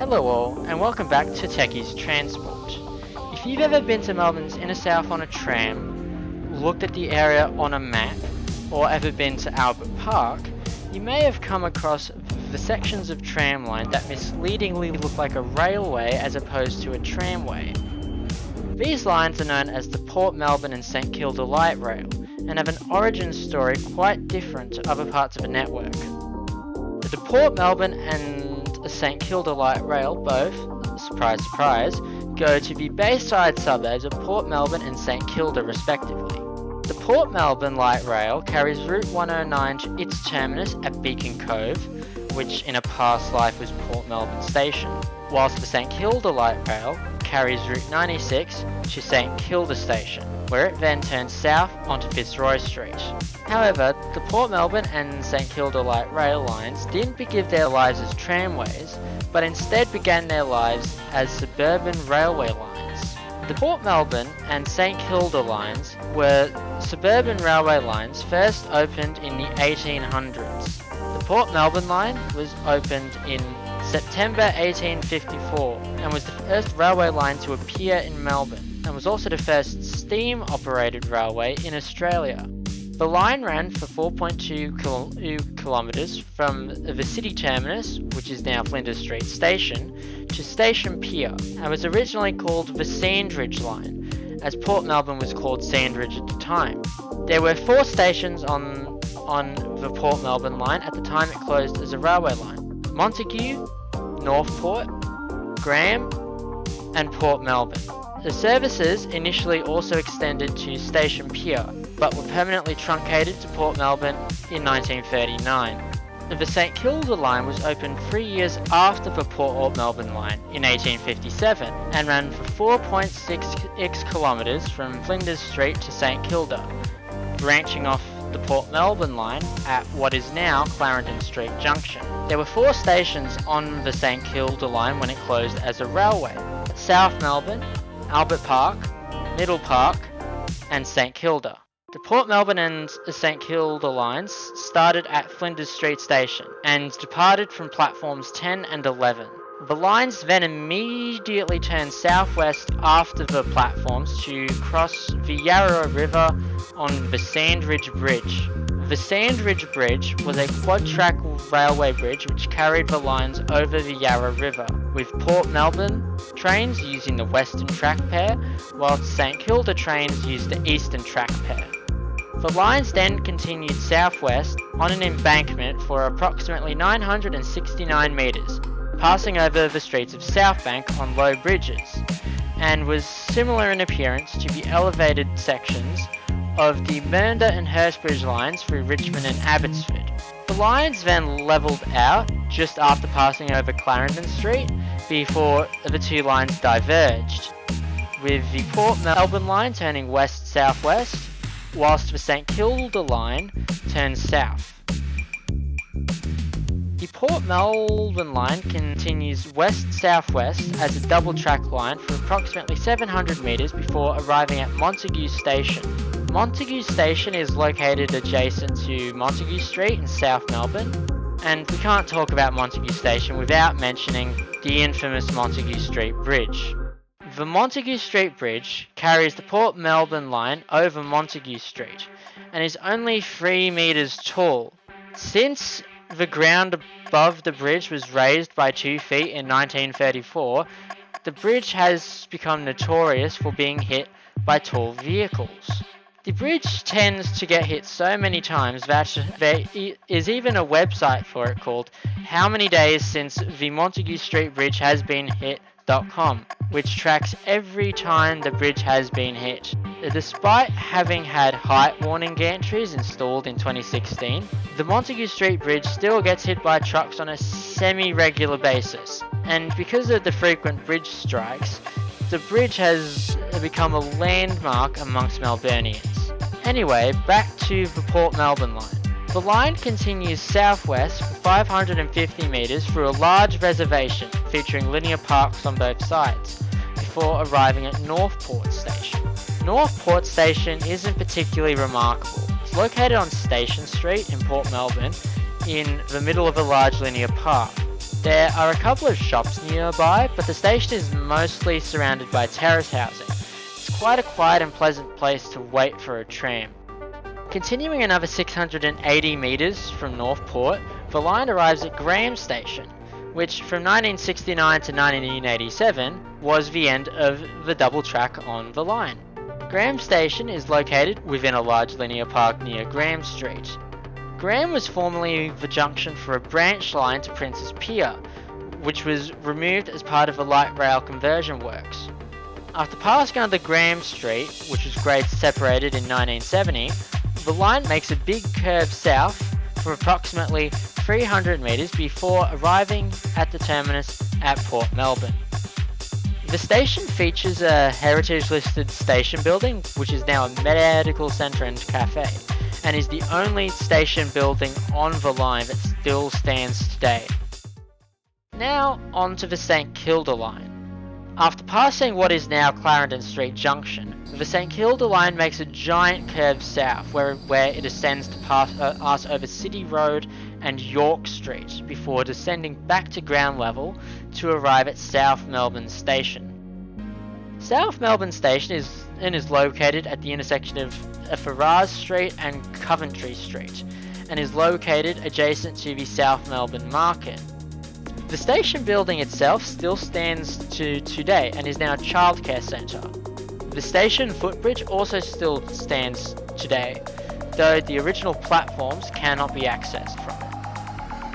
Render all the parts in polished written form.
Hello all, and welcome back to Tekkie's Transport. If you've ever been to Melbourne's inner south on a tram, looked at the area on a map, or ever been to Albert Park, you may have come across the sections of tramline that misleadingly look like a railway as opposed to a tramway. These lines are known as the Port Melbourne and St Kilda Light Rail, and have an origin story quite different to other parts of the network. The Port Melbourne and St Kilda Light Rail both, surprise surprise, go to the Bayside suburbs of Port Melbourne and St Kilda respectively. The Port Melbourne Light Rail carries Route 109 to its terminus at Beacon Cove, which in a past life was Port Melbourne Station, whilst the St Kilda Light Rail carries Route 96 to St Kilda Station, where it then turns south onto Fitzroy Street. However, the Port Melbourne and St Kilda Light Rail lines didn't begin their lives as tramways, but instead began their lives as suburban railway lines. The Port Melbourne and St Kilda lines were suburban railway lines first opened in the 1800s. The Port Melbourne line was opened in September 1854 and was the first railway line to appear in Melbourne, and was also the first steam-operated railway in Australia. The line ran for 4.2 kilometres from the city terminus, which is now Flinders Street Station, to Station Pier, and was originally called the Sandridge line, as Port Melbourne was called Sandridge at the time. There were 4 stations on the Port Melbourne line at the time it closed as a railway line: Montague, Northport, Graham, and Port Melbourne. The services initially also extended to Station Pier, but were permanently truncated to Port Melbourne in 1939. The St Kilda line was opened 3 years after the Port Melbourne line in 1857 and ran for 4.6 kilometres from Flinders Street to St Kilda, branching off the Port Melbourne line at what is now Clarendon Street Junction. There were 4 stations on the St Kilda line when it closed as a railway: South Melbourne, Albert Park, Middle Park, and St Kilda. The Port Melbourne and St Kilda lines started at Flinders Street Station and departed from platforms 10 and 11. The lines then immediately turned southwest after the platforms to cross the Yarra River on the Sandridge Bridge. The Sandridge Bridge was a quad-track railway bridge which carried the lines over the Yarra River, with Port Melbourne trains using the western track pair, whilst St Kilda trains used the eastern track pair. The lines then continued southwest on an embankment for approximately 969 metres, passing over the streets of Southbank on low bridges, and was similar in appearance to the elevated sections of the Mernda and Hurstbridge lines through Richmond and Abbotsford. The lines then levelled out just after passing over Clarendon Street before the 2 lines diverged, with the Port Melbourne line turning west-southwest, whilst the St Kilda line turns south. The Port Melbourne line continues west-southwest as a double-track line for approximately 700 metres before arriving at Montague Station. Montague Station is located adjacent to Montague Street in South Melbourne, and we can't talk about Montague Station without mentioning the infamous Montague Street Bridge. The Montague Street Bridge carries the Port Melbourne line over Montague Street and is only 3 metres tall. Since the ground above the bridge was raised by 2 feet in 1934, the bridge has become notorious for being hit by tall vehicles. The bridge tends to get hit so many times that there is even a website for it called How Many Days Since the Montague Street Bridge Has Been Hit.com, which tracks every time the bridge has been hit. Despite having had height warning gantries installed in 2016, the Montague Street Bridge still gets hit by trucks on a semi-regular basis, and because of the frequent bridge strikes, the bridge has become a landmark amongst Melburnians. Anyway, back to the Port Melbourne line. The line continues southwest for 550 metres through a large reservation featuring linear parks on both sides, before arriving at Northport Station. Northport Station isn't particularly remarkable. It's located on Station Street in Port Melbourne, in the middle of a large linear park. There are a couple of shops nearby, but the station is mostly surrounded by terrace housing. It's quite a quiet and pleasant place to wait for a tram. Continuing another 680 metres from Northport, the line arrives at Graham Station, which from 1969 to 1987 was the end of the double track on the line. Graham Station is located within a large linear park near Graham Street. Graham was formerly the junction for a branch line to Princes Pier, which was removed as part of the light rail conversion works. After passing under Graham Street, which was grade separated in 1970, the line makes a big curve south for approximately 300 metres before arriving at the terminus at Port Melbourne. The station features a heritage listed station building, which is now a medical centre and cafe, and is the only station building on the line that still stands today. Now on to the St Kilda line. After passing what is now Clarendon Street Junction, the St Kilda line makes a giant curve south where it ascends to pass over City Road and York Street before descending back to ground level to arrive at South Melbourne Station. South Melbourne Station is located at the intersection of Faraz Street and Coventry Street, and is located adjacent to the South Melbourne Market. The station building itself still stands to today and is now a childcare centre. The station footbridge also still stands today, though the original platforms cannot be accessed from it.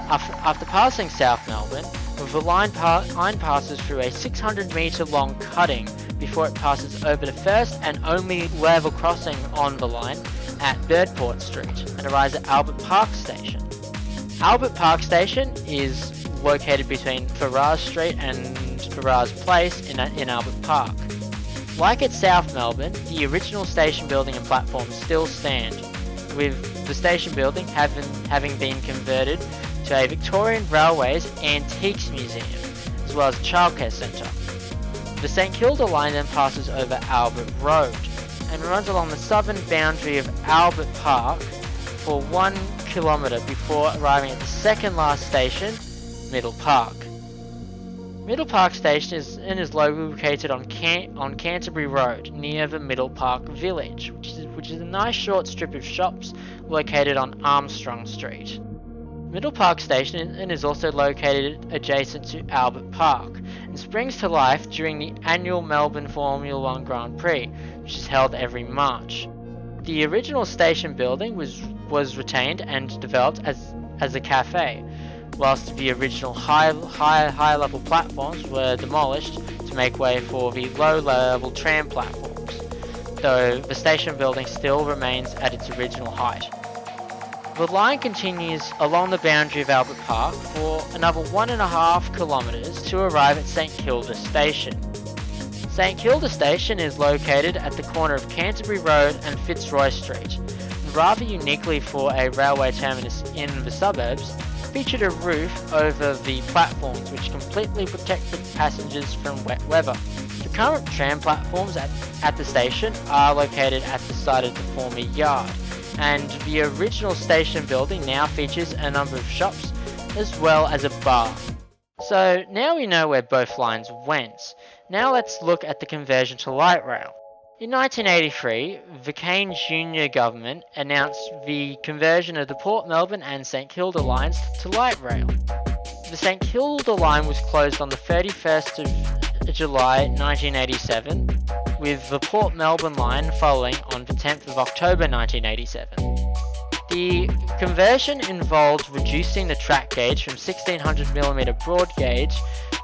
After passing South Melbourne, the line passes through a 600 metre long cutting before it passes over the first and only level crossing on the line at Birdport Street and arrives at Albert Park Station. Albert Park Station is located between Faraz Street and Faraz Place in Albert Park. Like at South Melbourne, the original station building and platform still stand, with the station building having been converted to a Victorian Railways Antiques Museum, as well as a childcare centre. The St Kilda line then passes over Albert Road and runs along the southern boundary of Albert Park for 1 kilometre before arriving at the second last station, Middle Park. Middle Park Station is located on Canterbury Road near the Middle Park Village, which is a nice short strip of shops located on Armstrong Street. Middle Park Station is also located adjacent to Albert Park and springs to life during the annual Melbourne Formula 1 Grand Prix, which is held every March. The original station building was retained and developed as a cafe, whilst the original high level platforms were demolished to make way for the low level tram platforms, though the station building still remains at its original height. The line continues along the boundary of Albert Park for another 1.5 kilometres to arrive at St Kilda Station. St Kilda Station is located at the corner of Canterbury Road and Fitzroy Street, and rather uniquely for a railway terminus in the suburbs, featured a roof over the platforms which completely protected passengers from wet weather. The current tram platforms at the station are located at the site of the former yard, and the original station building now features a number of shops as well as a bar. So now we know where both lines went. Now let's look at the conversion to light rail. In 1983, the Keynes Junior government announced the conversion of the Port Melbourne and St Kilda lines to light rail. The St Kilda line was closed on the 31st of July 1987, with the Port Melbourne line following on the 10th of October 1987. The conversion involved reducing the track gauge from 1600mm broad gauge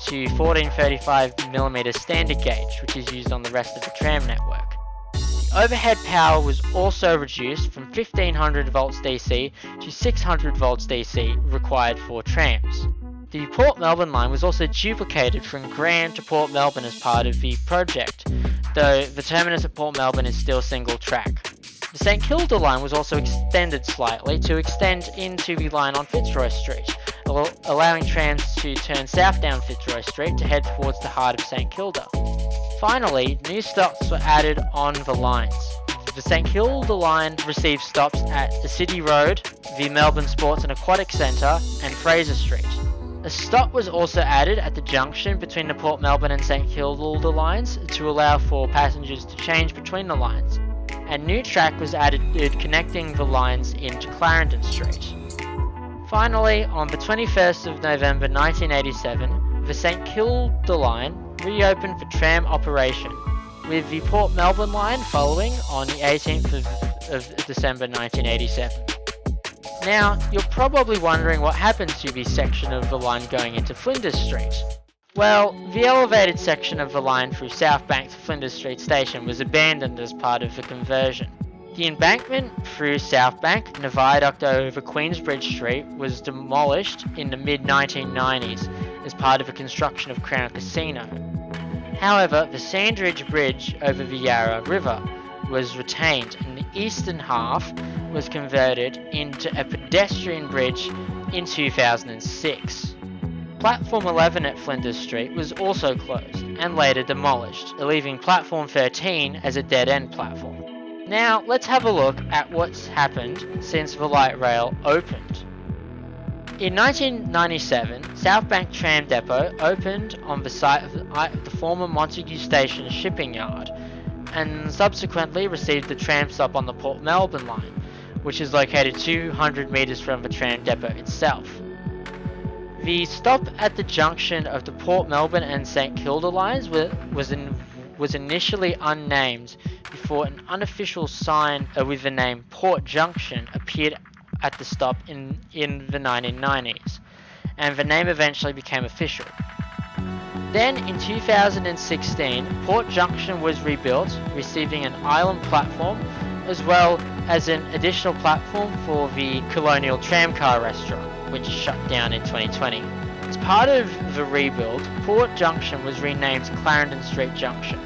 to 1435mm standard gauge, which is used on the rest of the tram network. The overhead power was also reduced from 1500 volts DC to 600 volts DC required for trams. The Port Melbourne line was also duplicated from Graham to Port Melbourne as part of the project, though the terminus at Port Melbourne is still single track. The St Kilda line was also extended slightly to extend into the line on Fitzroy Street, allowing trams to turn south down Fitzroy Street to head towards the heart of St Kilda. Finally, new stops were added on the lines. The St Kilda line received stops at the City Road, the Melbourne Sports and Aquatic Centre and Fraser Street. A stop was also added at the junction between the Port Melbourne and St Kilda lines to allow for passengers to change between the lines. A new track was added connecting the lines into Clarendon Street. Finally, on the 21st of November 1987, the St Kilda line reopened for tram operation, with the Port Melbourne line following on the 18th of December 1987. Now, you're probably wondering what happened to the section of the line going into Flinders Street. Well, the elevated section of the line through Southbank to Flinders Street Station was abandoned as part of the conversion. The embankment through Southbank and the viaduct over Queensbridge Street was demolished in the mid-1990s as part of the construction of Crown Casino. However, the Sandridge Bridge over the Yarra River was retained and the eastern half was converted into a pedestrian bridge in 2006. Platform 11 at Flinders Street was also closed and later demolished, leaving Platform 13 as a dead-end platform. Now, let's have a look at what's happened since the light rail opened. In 1997, Southbank Tram Depot opened on the site of the former Montague Station shipping yard, and subsequently received the tram stop on the Port Melbourne line, which is located 200 metres from the tram depot itself. The stop at the junction of the Port Melbourne and St Kilda lines was initially unnamed before an unofficial sign with the name Port Junction appeared at the stop in the 1990s, and the name eventually became official. Then in 2016, Port Junction was rebuilt, receiving an island platform as well as an additional platform for the Colonial Tramcar restaurant, which shut down in 2020. As part of the rebuild, Port Junction was renamed Clarendon Street Junction.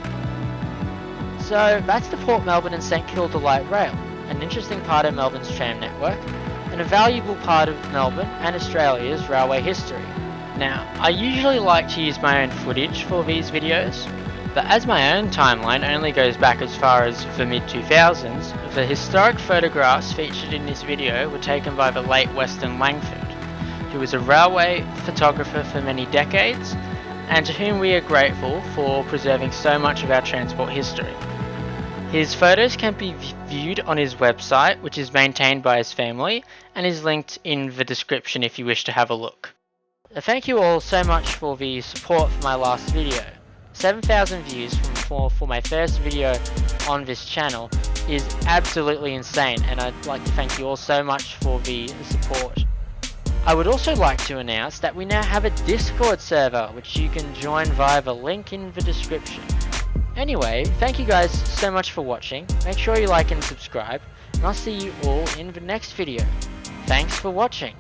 So that's the Port Melbourne and St Kilda light rail, an interesting part of Melbourne's tram network, and a valuable part of Melbourne and Australia's railway history. Now, I usually like to use my own footage for these videos, but as my own timeline only goes back as far as the mid-2000s, the historic photographs featured in this video were taken by the late Weston Langford, who was a railway photographer for many decades, and to whom we are grateful for preserving so much of our transport history. His photos can be viewed on his website, which is maintained by his family, and is linked in the description if you wish to have a look. Thank you all so much for the support for my last video. 7,000 views for my first video on this channel is absolutely insane, and I'd like to thank you all so much for the support. I would also like to announce that we now have a Discord server which you can join via the link in the description. Anyway, thank you guys so much for watching, make sure you like and subscribe, and I'll see you all in the next video. Thanks for watching.